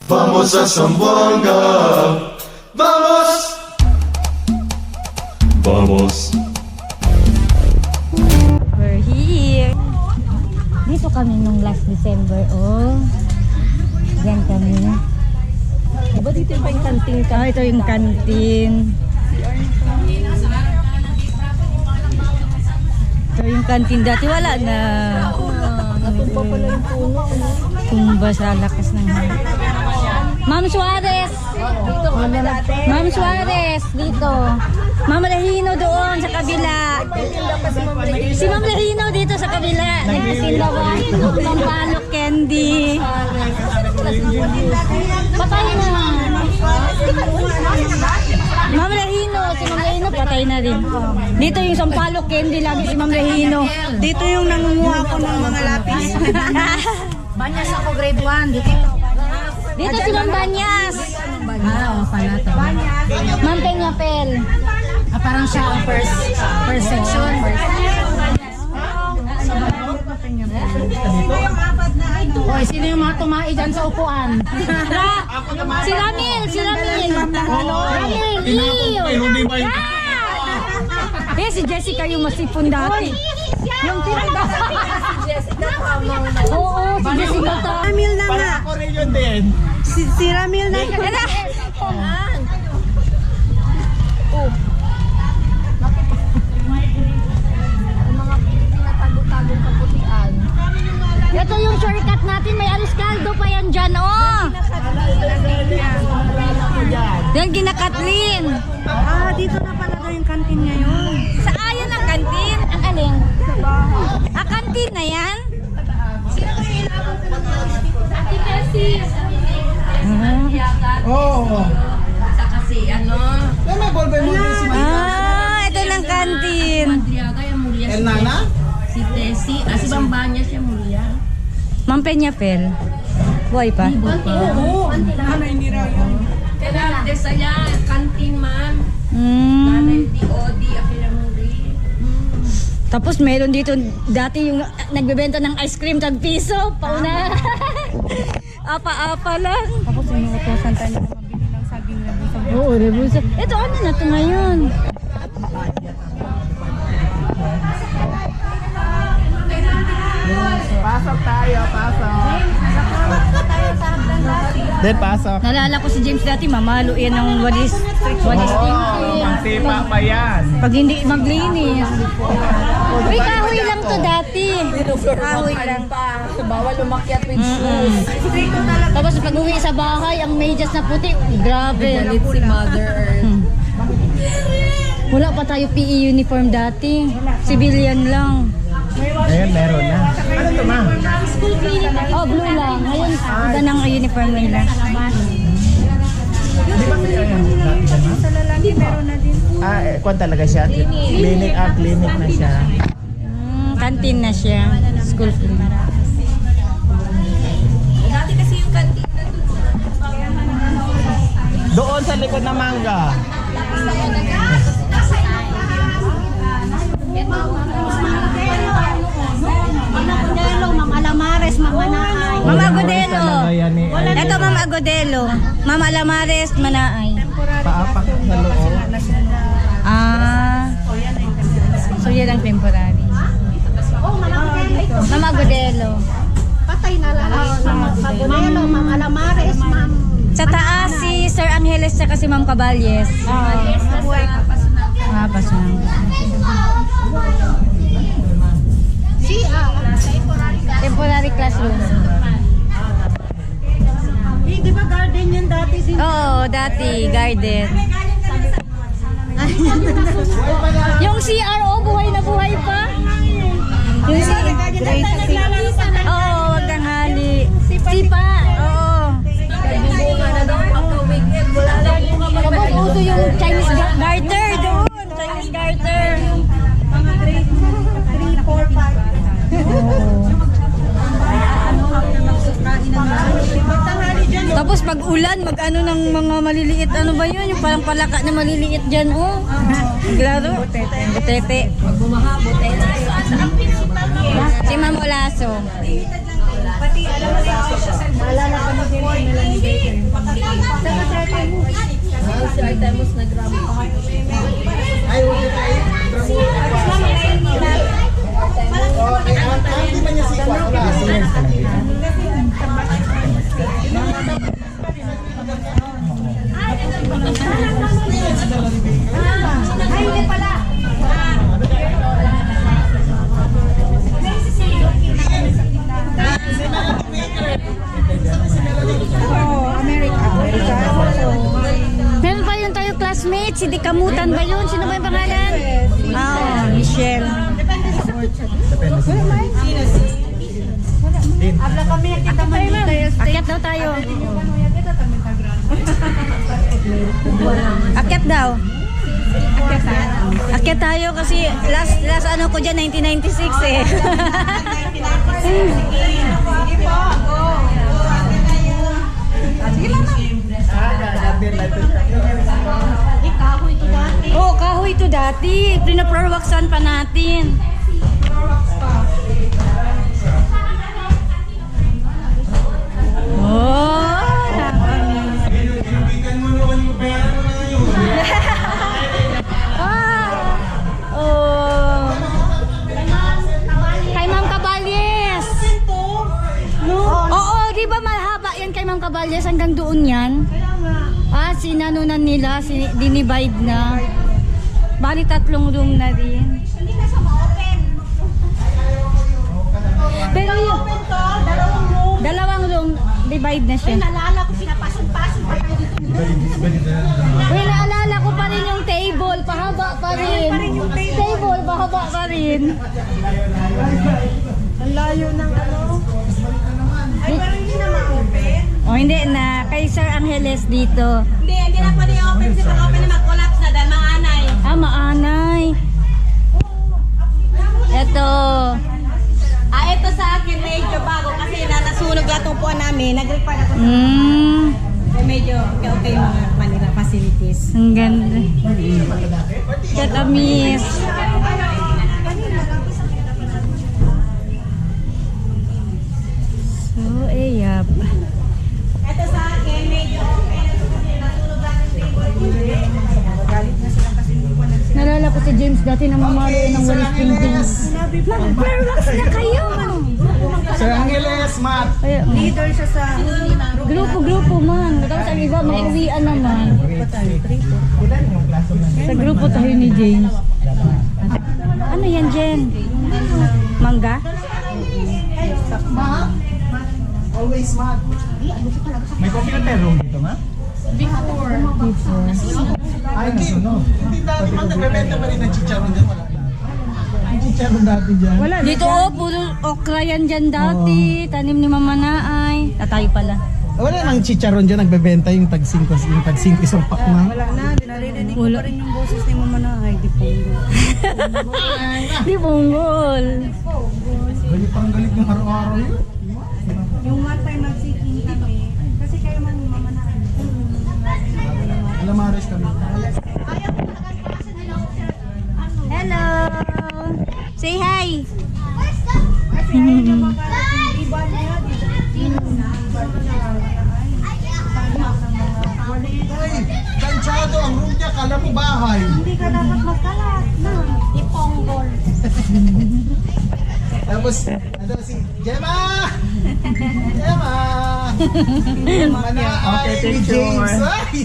Vamos a Zamboanga. Vamos. Vamos. We're here. Dito kami nung last December, oh. Diyan kami. Diba dito pa yung kanting ka? Ito yung kantin. Ito yung kantin. Dati wala na. Natumpa pala yung puno. Tumba sa lakas ng hangin. Ma'am Suarez! Dito kami dati. Ma'am Suarez, dito. Ma'am Lahino doon sa kabila. Si Ma'am Lahino dito sa kabila. Nagtitinda ba? Ma'am Palok Candy. Patay na. Ma'am Lahino, si Ma'am Lahino patay na rin. Dito yung Sampalok Candy, lagi si Ma'am Lahino. Dito yung nangunguha ko ng mga lapis. Banyas ako grade 1. Dito. Dito si Ma'am Banyas. Oo, pala to. Ma'am Peñapel. Parang siya ang first section. Oy, sino yung mga tumae dyan sa upuan? Si Ramil, si Ramil. Ramil, Leo. Eh, si Jessica yung masipon dati. Yung tinanda. Oo, si Jessica to. Ramil na nga. Ako rin yun din. Si Ramil na nga. Ito yung shortcut natin, may aluskaldo pa yan dyan, oh. Yan, kinakatlin. Ah, dito na pala daw yung kantin ngayon. Sa ayan ang kantin? Ang aling? Ah, kantin na yan? Ate Bessie. Oo. Kasi ano? May ballpen mo din si Ah, ito ng kantin. Madriaga yung Mulia. El Nana? Si Tessie. Si Bambanya siya Mulia. Ma'am Peñapel. Buhay pa? Oo. Kaya desaya, kantin man. Hmm. DOD, akira Muri. Tapos meron dito dati yung nagbebenta ng ice cream tag piso. Pauna. Apa-apa lang. Tapos yung utosan tayo na mabili ng saging na dito. Oo, rebusa. Ito ano na to ngayon? Pasok tayo, pasok. Then pasok. Nalala ko si James dati, mamalo yan ng walis. Walis thinking. Pangsipa pa yan. Pag hindi maglinis. Uy, kahoy lang to dati. Kahoy lang. Bawal umakyat with shoes. Tapos pag uwi sa bahay, ang medyas na puti. Grabe. Galit si Mother Earth. Wala pa tayo PE uniform dati. Civilian lang. Ngayon meron na. Ano ito ma? Oh, blue lang. Ngayon, iba ng uniform nila. Di ba kaya yan? Sa lalaki meron na din. Kwan talaga siya. Clinic, clinic na siya. Canteen na siya. School food. Dati kasi yung kantin na Doon sa likod ng mangga. Ma'am Alamares, Ma'am Manaay. Mama Agodelo. Talaga yan ni Ito, Mama Agodelo. Mama Alamares, Manaay. Paapak sa loob. Ah. So, yan ang temporary. Mama Agodelo. Patay na lang. Ma'am Agodelo, Ma'am Alamares, Ma'am. Sa taas, si Sir Angeles at si Ma'am Caballes. Ah, pasunang. Temporary classroom. Di ba garden yun dati? Oo, dati, garden. Yung CRO, buhay na buhay pa. Yung Oo, wag kang hali. Sipa, oo. Tapos uso yung Chinese garter doon. Chinese garter. Mga grade 3, 4, 5. Tapos pag ulan, mag-ano ng mga maliliit, ano ba yun? Yung parang palaka na maliliit dyan, oh. Maglaro. Butete. bumaha, butete. Si Ma'am Olaso. Pati alam mo na, naalala ko na din si Melanie Baker. Ay, huwag na tayo. Okay, ang ba niya si Kwa? Wala. Yes, Ay, hindi pala. Meron pa yun tayo classmates, si Dikamutan ba yun? Sino ba yung pangalan? Michelle. Depende sa Habla kami, kita man dito. Akyat daw tayo. Akyat daw. Akyat tayo kasi last ano ko dyan, 1996 eh. Kahoy ito dati. Oo, kahoy ito dati. Pinaprowaksan pa natin. Oh, oh. Kay Ma'am Caballes. Oo, di ba mahaba yan kay Ma'am Caballes hanggang doon yan? Sinanunan nila, dinivide na. Bali 3 room na din. Hindi na siya ma-open. Pero yung Open to, dalawang room. 2 room, divide na Ay, siya. nalala ko, pinapasok-pasok pa tayo dito. Uy, naalala ko pa rin yung table, pahaba pa rin. Table, pahaba pa rin. Ang layo ng ano. Ay, pero hindi na ma-open. O hindi na, kay Sir Angeles dito. Hindi na pwede open. Kasi pag open na mag-collapse na dahil maanay. Maanay. Eto. Ito sa akin medyo bago kasi nasunog lahat ng puan namin. Nag-require ako sa medyo okay yung mga Manila facilities. Ang ganda. Katamis. So, eyap. Ito sa akin medyo okay na kasi nasunog lahat ng table. Nalala ko si James dati na mamalo ng walis paintings. Mag-relax na kayo. Sir Angeles, Matt. Leader siya sa Grupo-grupo man. Tapos ang iba may uwian naman. Ilan yung klaso na Sa grupo tayo ni James. Ano yan, Jen? Mangga? Always Matt. May computer room dito, ma? Ay, hindi dati man nagbebenta pa rin ng chicharon dyan. Wala na. Ang chicharon dati dyan. Wala. Dito, puro okra yan dyan dati. Tanim ni Mama Naay. Tayo pala. Wala namang chicharon dyan. Nagbebenta yung tag-5 isang pack na. Wala na, dinarinig ko pa rin yung boses ni Mama Naay. Di po. Di bunggol. Galit pang galit ng araw-araw yun. Yung one time nag-seeking kami, kasi kayo man yung Mama Naay. Alamares kami. Hello. Say hi. Ay, kansyado ang room niya. Kala mo bahay. Hindi ka dapat magkalat na. Iponggol. Tapos, ano si Gemma! Gemma! Okay, James! picture. Ay!